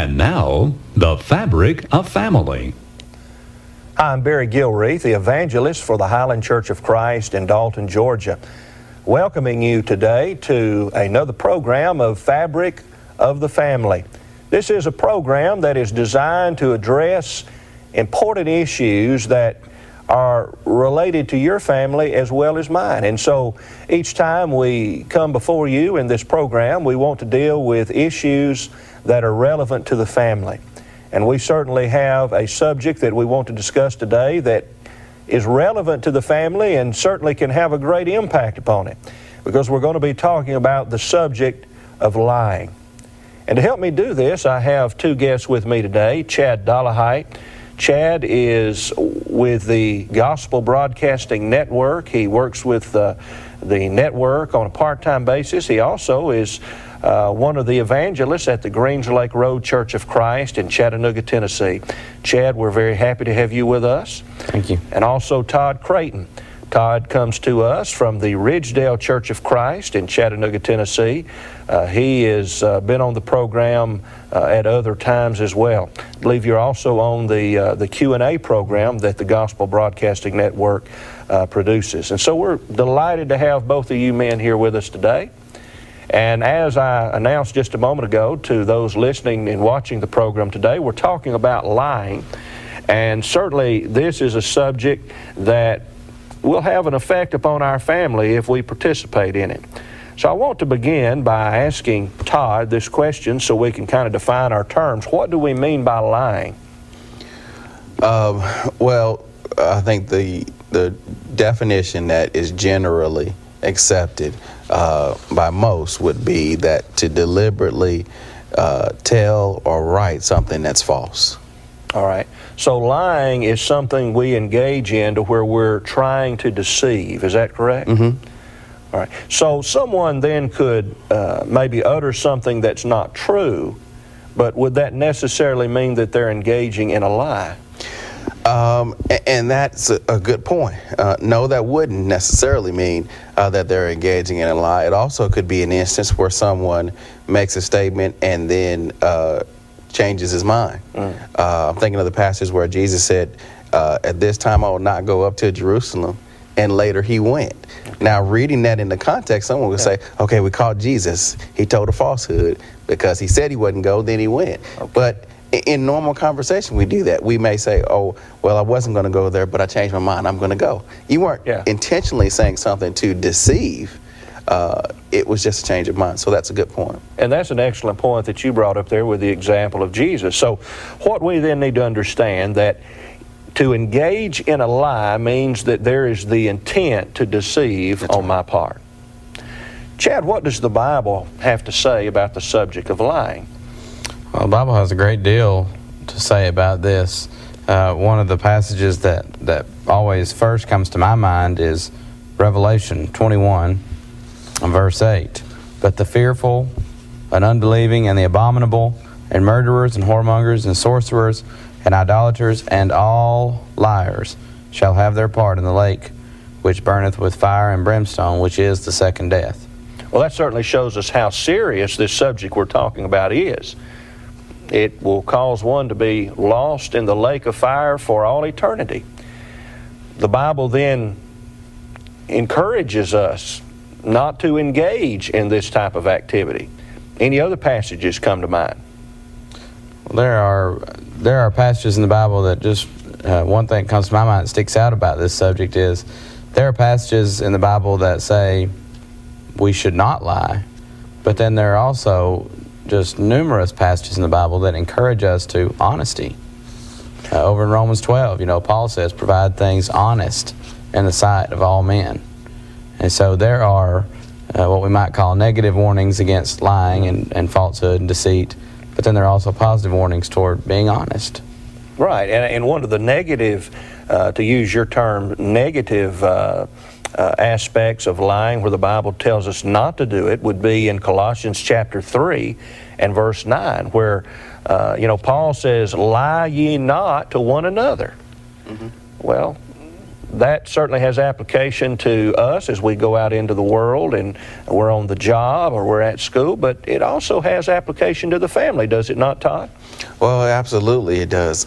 And now, the fabric of family. Hi, I'm Barry Gilreath, the evangelist for the Highland Church of Christ in Dalton, Georgia, welcoming you today to another program of Fabric of the Family. This is a program that is designed to address important issues that are related to your family as well as mine. And so each time we come before you in this program, we want to deal with issues that are relevant to the family. And we certainly have a subject that we want to discuss today that is relevant to the family and certainly can have a great impact upon it, because we're going to be talking about the subject of lying. And to help me do this, I have two guests with me today. Chad Dollahite. Chad is with the Gospel Broadcasting Network. He works with the network on a part-time basis. He also is one of the evangelists at the Greens Lake Road Church of Christ in Chattanooga, Tennessee. Chad, we're very happy to have you with us. Thank you. And also Todd Creighton. Todd comes to us from the Ridgedale Church of Christ in Chattanooga, Tennessee. He has been on the program at other times as well. I believe you're also on the Q&A program that the Gospel Broadcasting Network produces. And so we're delighted to have both of you men here with us today. And as I announced just a moment ago to those listening and watching the program today, we're talking about lying. And certainly this is a subject that will have an effect upon our family if we participate in it. So I want to begin by asking Todd this question so we can kind of define our terms. What do we mean by lying? Well, I think the definition that is generally accepted by most would be that to deliberately tell or write something that's false. All right. So lying is something we engage in to where we're trying to deceive. Is that correct? Mm-hmm. All right. So someone then could maybe utter something that's not true, but would that necessarily mean that they're engaging in a lie? And that's a good point. No, that wouldn't necessarily mean that they're engaging in a lie. It also could be an instance where someone makes a statement and then changes his mind. I'm thinking of the passage where Jesus said, at this time I will not go up to Jerusalem, and later he went. Now, reading that in the context, someone would say, okay, we caught Jesus. He told a falsehood because he said he wouldn't go, then he went. Okay. But in normal conversation, we do that. We may say, oh, well, I wasn't going to go there, but I changed my mind. I'm going to go. You weren't intentionally saying something to deceive. It was just a change of mind. So that's a good point. And that's an excellent point that you brought up there with the example of Jesus. So what we then need to understand that to engage in a lie means that there is the intent to deceive on my part. Chad, what does the Bible have to say about the subject of lying? Well, the Bible has a great deal to say about this. One of the passages that always first comes to my mind is Revelation 21, verse 8. But the fearful and unbelieving and the abominable and murderers and whoremongers and sorcerers and idolaters and all liars shall have their part in the lake which burneth with fire and brimstone, which is the second death. Well, that certainly shows us how serious this subject we're talking about is. It will cause one to be lost in the lake of fire for all eternity. The Bible then encourages us not to engage in this type of activity. Any other passages come to mind? Well, there are passages in the Bible that just, one thing that comes to my mind that sticks out about this subject is there are passages in the Bible that say we should not lie, but then there are also just numerous passages in the Bible that encourage us to honesty. Over in Romans 12, Paul says, provide things honest in the sight of all men. And so there are what we might call negative warnings against lying and falsehood and deceit, but then there are also positive warnings toward being honest. Right, and one of the negative, to use your term, negative aspects of lying where the Bible tells us not to do it would be in Colossians chapter 3 and verse 9, where Paul says, lie ye not to one another. Mm-hmm. Well, that certainly has application to us as we go out into the world and we're on the job or we're at school, but it also has application to the family, does it not, Todd? Well, absolutely it does.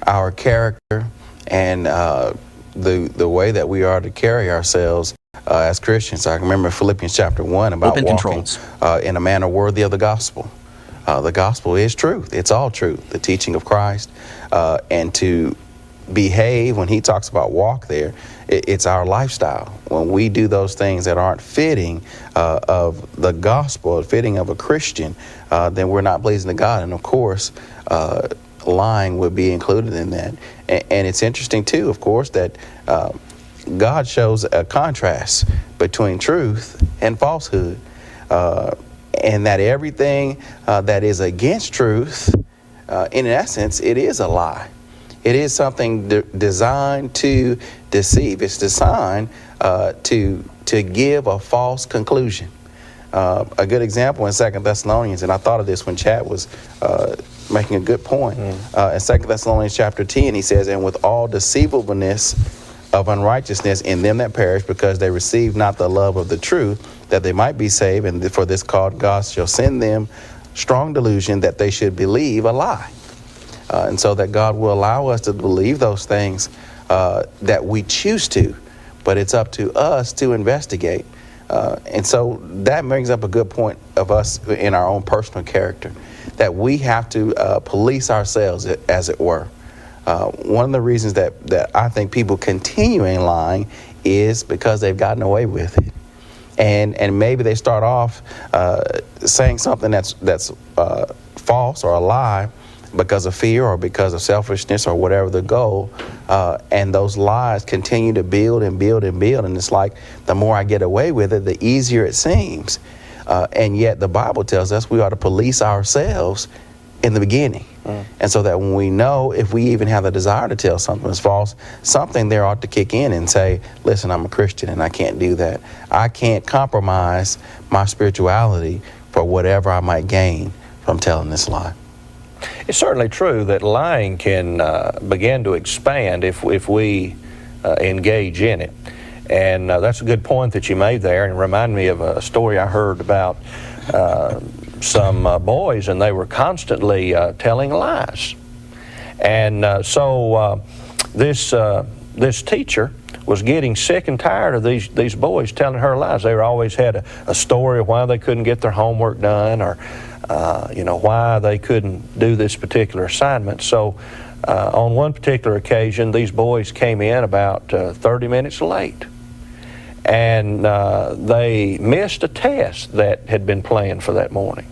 Our character and the way that we are to carry ourselves as Christians. I remember Philippians chapter 1 about Open walking controls. in a manner worthy of the gospel. The gospel is truth. It's all truth, the teaching of Christ. And to behave, when he talks about walk there, it's our lifestyle. When we do those things that aren't fitting of the gospel, fitting of a Christian, then we're not pleasing to God. And of course, lying would be included in that. And it's interesting too, of course, that God shows a contrast between truth and falsehood. And that everything that is against truth, in essence, it is a lie. It is something designed to deceive. It's designed to give a false conclusion. A good example in 2 Thessalonians, and I thought of this when Chad was making a good point. In 2 Thessalonians chapter 10, he says, "And with all deceivableness of unrighteousness in them that perish, because they receive not the love of the truth, that they might be saved. And for this cause God shall send them strong delusion, that they should believe a lie." And so that God will allow us to believe those things that we choose to, but it's up to us to investigate. And so that brings up a good point of us in our own personal character, that we have to police ourselves, as it were. One of the reasons that I think people continuing lying is because they've gotten away with it. And maybe they start off saying something that's false or a lie because of fear or because of selfishness or whatever the goal, and those lies continue to build and build and build, and it's like the more I get away with it, the easier it seems. And yet the Bible tells us we ought to police ourselves in the beginning. And so that when we know, if we even have the desire to tell something is false, something there ought to kick in and say, listen, I'm a Christian and I can't do that. I can't compromise my spirituality for whatever I might gain from telling this lie. It's certainly true that lying can begin to expand if we engage in it. And that's a good point that you made there, and it reminded me of a story I heard about some boys, and they were constantly telling lies. And so this teacher was getting sick and tired of these boys telling her lies. They always had a story of why they couldn't get their homework done, or why they couldn't do this particular assignment. So on one particular occasion, these boys came in about 30 minutes late, and they missed a test that had been planned for that morning.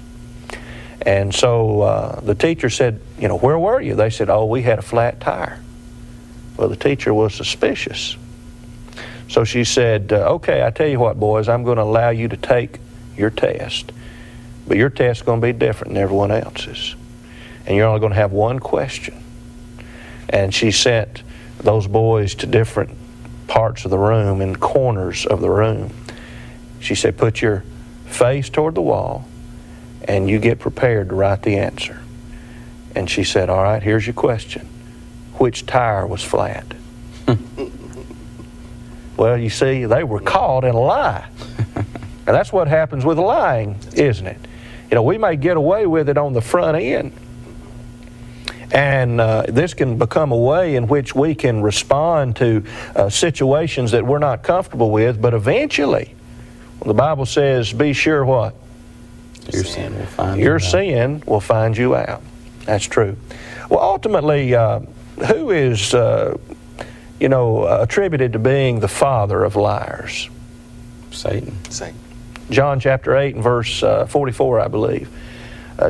And so the teacher said, where were you? They said, oh, we had a flat tire. Well, the teacher was suspicious. So she said, okay, I tell you what, boys, I'm going to allow you to take your test. But your test's going to be different than everyone else's. And you're only going to have one question. And she sent those boys to different parts of the room and corners of the room. She said, put your face toward the wall and you get prepared to write the answer. And she said, all right, here's your question. Which tire was flat? Well, you see, they were caught in a lie. And that's what happens with lying, isn't it? We may get away with it on the front end. And this can become a way in which we can respond to situations that we're not comfortable with. But eventually, the Bible says, be sure what? Your sin will find Your you out. sin will find you out. That's true. Well, ultimately, who is, attributed to being the father of liars? Satan. John chapter 8 and verse 44, I believe.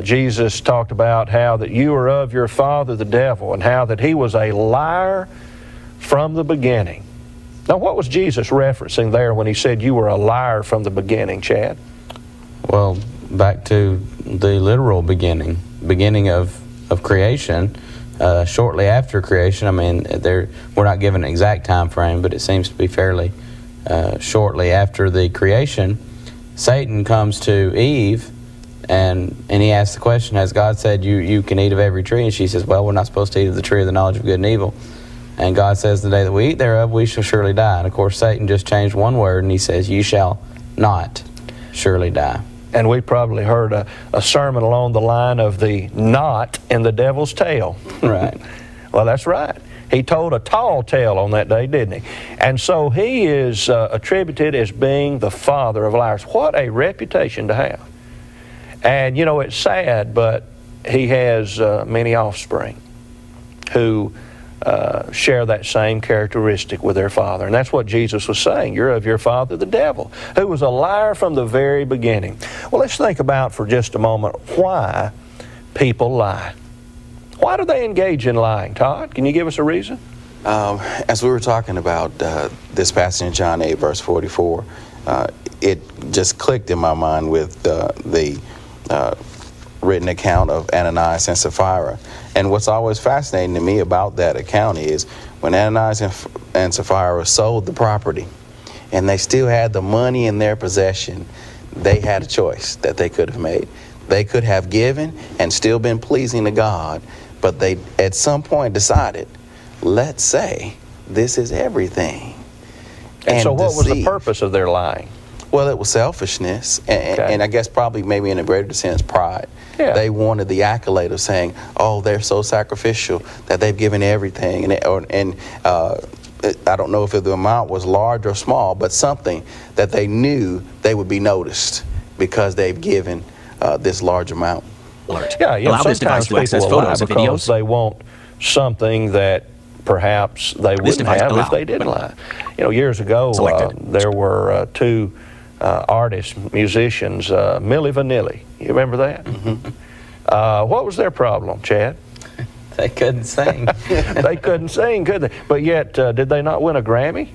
Jesus talked about how that you are of your father the devil, and how that he was a liar from the beginning. Now, what was Jesus referencing there when he said you were a liar from the beginning, Chad? Well, back to the literal beginning of creation. Shortly after creation, we're not given an exact time frame, but it seems to be fairly shortly after the creation. Satan comes to Eve and he asks the question, has God said you can eat of every tree? And she says, well, we're not supposed to eat of the tree of the knowledge of good and evil. And God says, the day that we eat thereof, we shall surely die. And of course, Satan just changed one word, and he says, you shall not surely die. And we probably heard a sermon along the line of the knot in the devil's tail. Right. Well, that's right. He told a tall tale on that day, didn't he? And so he is attributed as being the father of liars. What a reputation to have. And, you know, it's sad, but he has many offspring who share that same characteristic with their father. And that's what Jesus was saying. You're of your father, the devil, who was a liar from the very beginning. Well, let's think about for just a moment why people lie. Why do they engage in lying? Todd, can you give us a reason? As we were talking about this passage in John 8, verse 44, it just clicked in my mind with the written account of Ananias and Sapphira. And what's always fascinating to me about that account is when Ananias and Sapphira sold the property and they still had the money in their possession, they had a choice that they could have made. They could have given and still been pleasing to God, but they at some point decided, let's say this is everything. And so what was the deceive. purpose of their lying? Well, it was selfishness, and I guess probably maybe in a greater sense, pride. Yeah. They wanted the accolade of saying, oh, they're so sacrificial that they've given everything. And I don't know if the amount was large or small, but something that they knew they would be noticed because they've given this large amount. Alert. Yeah, Allow this device sometimes to access people will lie photos and because videos. they want something that perhaps they wouldn't device have allow. if they didn't lie. You know, years ago, Selected. there were two artists, musicians, Milli Vanilli. You remember that? Mm-hmm. What was their problem, Chad? They couldn't sing. They couldn't sing, could they? But yet, did they not win a Grammy?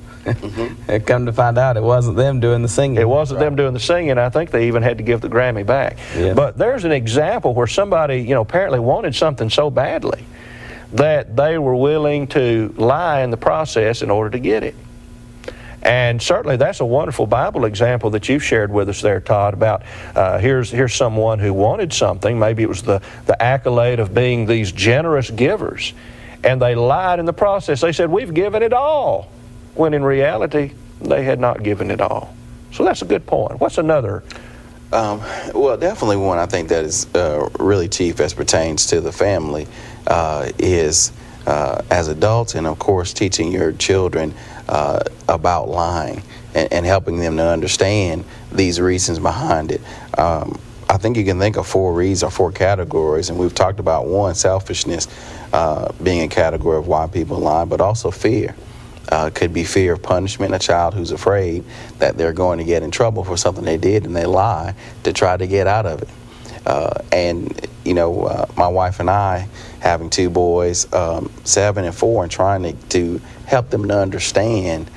And come to find out, it wasn't them doing the singing. It wasn't them doing the singing. I think they even had to give the Grammy back. Yeah. But there's an example where somebody, you know, apparently wanted something so badly that they were willing to lie in the process in order to get it. And certainly that's a wonderful Bible example that you've shared with us there, Todd, about here's someone who wanted something. Maybe it was the accolade of being these generous givers. And they lied in the process. They said, we've given it all, when in reality, they had not given it all. So that's a good point. What's another? Well, definitely one I think that is really chief as pertains to the family is as adults, and of course teaching your children about lying and helping them to understand these reasons behind it. I think you can think of 4 reasons or 4 categories, and we've talked about one, selfishness being a category of why people lie, but also fear. Could be fear of punishment, a child who's afraid that they're going to get in trouble for something they did and they lie to try to get out of it. And, you know, my wife and I, having 2 boys, 7 and 4, and trying to help them to understand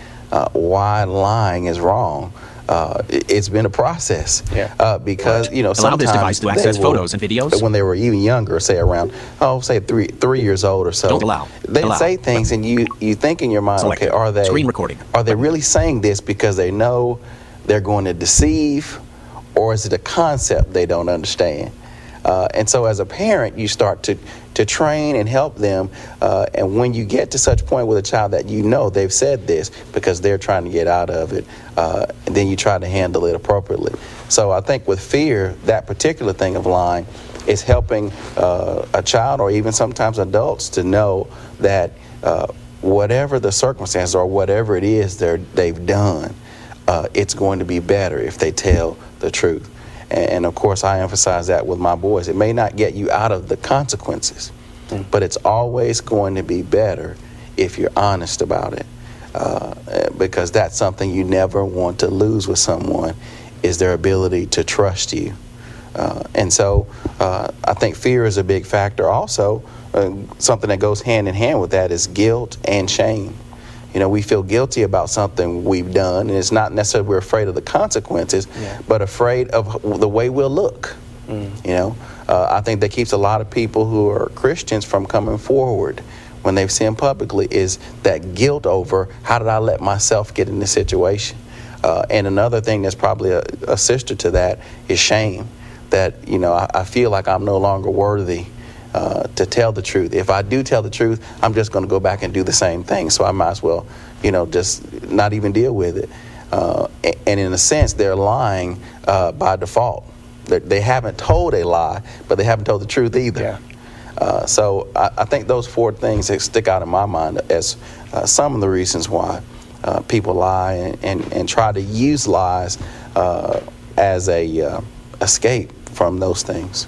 why lying is wrong. It's been a process. Yeah. Because, you know, Allow this device sometimes to access they will- photos and videos. when they were even younger, say around, say 3 years old or so. Don't allow. They Allow. say things, and you think in your mind, Selected. okay, are they Screen recording. Are they really saying this because they know they're going to deceive, or is it a concept they don't understand? And so as a parent, you start to train and help them. And when you get to such point with a child that you know they've said this because they're trying to get out of it, then you try to handle it appropriately. So I think with fear, that particular thing of lying is helping a child or even sometimes adults to know that whatever the circumstances or whatever it is they've done, it's going to be better if they tell the truth. And of course, I emphasize that with my boys. It may not get you out of the consequences, but it's always going to be better if you're honest about it, because that's something you never want to lose with someone, is their ability to trust you. And so I think fear is a big factor. Also, something that goes hand in hand with that is guilt and shame. You know, we feel guilty about something we've done, and it's not necessarily we're afraid of the consequences, but afraid of the way we'll look. You know, I think that keeps a lot of people who are Christians from coming forward when they've sinned publicly, is that guilt over how did I let myself get in this situation. And another thing that's probably a sister to that is shame, that, you know, I feel like I'm no longer worthy to tell the truth. If I do tell the truth, I'm just going to go back and do the same thing. So I might as well, just not even deal with it. And in a sense, they're lying by default. They haven't told a lie, but they haven't told the truth either. Yeah. So I think those 4 things that stick out in my mind as some of the reasons why people lie and try to use lies as a escape from those things.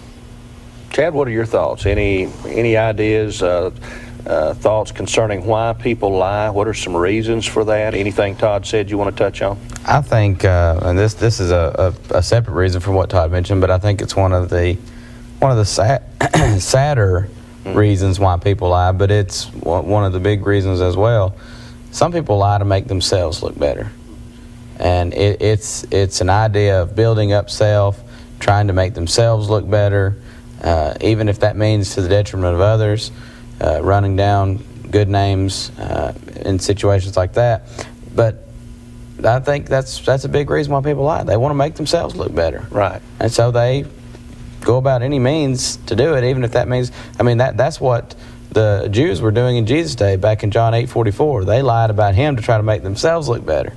Chad, what are your thoughts? Any ideas, thoughts concerning why people lie? What are some reasons for that? Anything Todd said you want to touch on? I think, and this is a separate reason from what Todd mentioned, but I think it's one of the sadder reasons why people lie, but it's one of the big reasons as well. Some people lie to make themselves look better, and it's an idea of building up self, trying to make themselves look better, even if that means to the detriment of others, running down good names in situations like that. But I think that's a big reason why people lie. They want to make themselves look better. Right. And so they go about any means to do it, even if that means, that's what the Jews were doing in Jesus' day back in John 8:44. They lied about him to try to make themselves look better.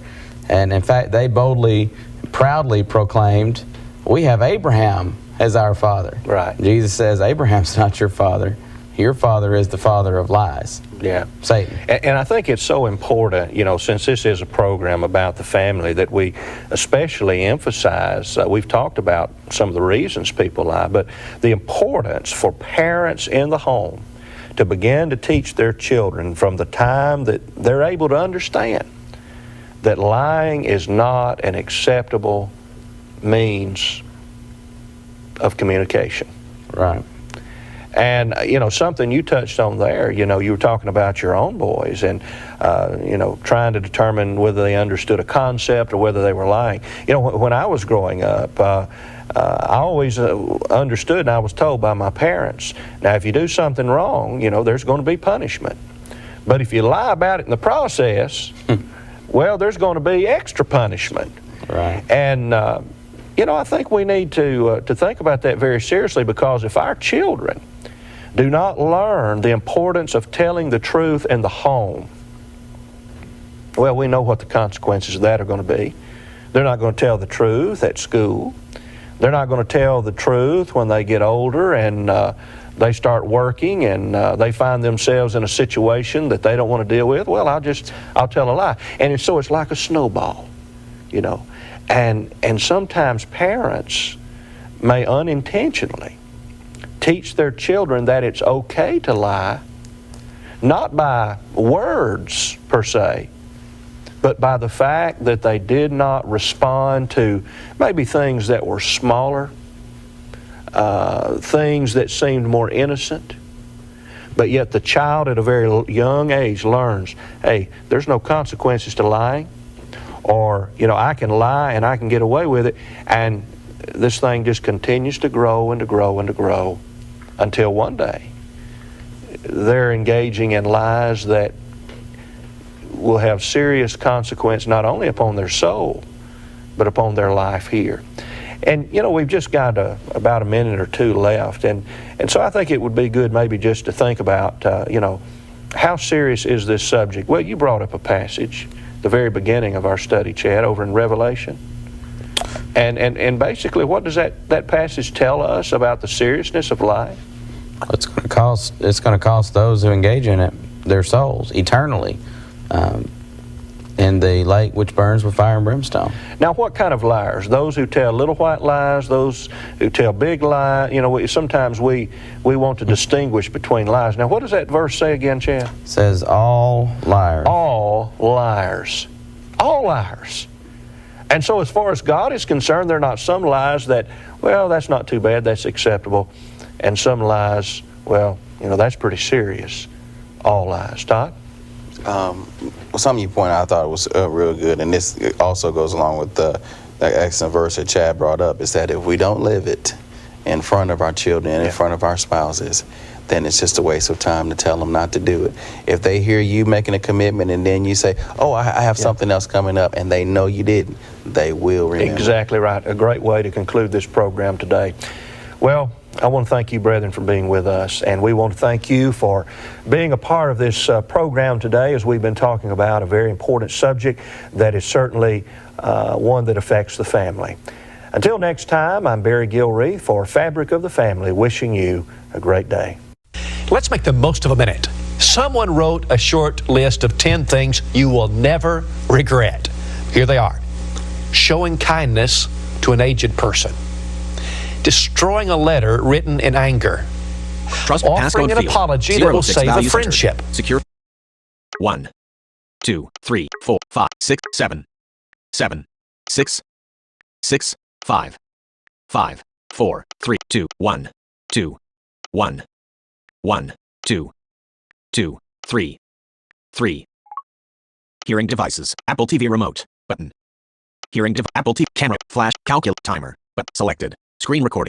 And in fact, they boldly, proudly proclaimed, we have Abraham as our father. Right. Jesus says, Abraham's not your father. Your father is the father of lies. Yeah. Satan. And I think it's so important, since this is a program about the family, that we especially emphasize, we've talked about some of the reasons people lie, but the importance for parents in the home to begin to teach their children from the time that they're able to understand that lying is not an acceptable means of communication. Right. And, something you touched on there, you were talking about your own boys and, trying to determine whether they understood a concept or whether they were lying. When I was growing up, I always understood, and I was told by my parents, now if you do something wrong, there's going to be punishment. But if you lie about it in the process, well, there's going to be extra punishment. Right. And, I think we need to think about that very seriously, because if our children do not learn the importance of telling the truth in the home, well, we know what the consequences of that are going to be. They're not going to tell the truth at school. They're not going to tell the truth when they get older and they start working and they find themselves in a situation that they don't want to deal with. Well, I'll tell a lie. And so it's like a snowball, And sometimes parents may unintentionally teach their children that it's okay to lie, not by words per se, but by the fact that they did not respond to maybe things that were smaller, things that seemed more innocent. But yet the child at a very young age learns, hey, there's no consequences to lying. Or, I can lie and I can get away with it. And this thing just continues to grow and to grow and to grow until one day they're engaging in lies that will have serious consequence not only upon their soul, but upon their life here. And, we've just got about a minute or two left. And so I think it would be good maybe just to think about, how serious is this subject? Well, you brought up a passage, the very beginning of our study, Chad, over in Revelation. And basically, what does that passage tell us about the seriousness of lying? It's going to cost those who engage in it their souls eternally in the lake which burns with fire and brimstone. Now, what kind of liars? Those who tell little white lies, those who tell big lies. Sometimes we want to distinguish between lies. Now, what does that verse say again, Chad? It says all liars. All liars. All liars. And so as far as God is concerned, there are not some lies that, well, that's not too bad, that's acceptable. And some lies, well, that's pretty serious. All lies. Todd? Something you pointed out I thought was real good, and this also goes along with the excellent verse that Chad brought up, is that if we don't live it in front of our children, in front of our spouses, then it's just a waste of time to tell them not to do it. If they hear you making a commitment and then you say, oh, I have something else coming up, and they know you didn't, they will remember. Exactly right. A great way to conclude this program today. Well, I want to thank you, brethren, for being with us, and we want to thank you for being a part of this program today as we've been talking about a very important subject that is certainly one that affects the family. Until next time, I'm Barry Gilreath for Fabric of the Family, wishing you a great day. Let's make the most of a minute. Someone wrote a short list of 10 things you will never regret. Here they are. Showing kindness to an aged person. Destroying a letter written in anger. Trust Offering passcode an field. apology that will 06 save a values entered. friendship. Secure. 1, 2, 3, 4, 5, 6, 7, 7, 6, 6, 5, 5, 4, 3, 2, 1, 2, 1, 1, 2, 2, 3, 3. Hearing devices. Apple TV remote. Button. Hearing Apple TV camera. Flash. Calculate timer. But selected. Screen recording.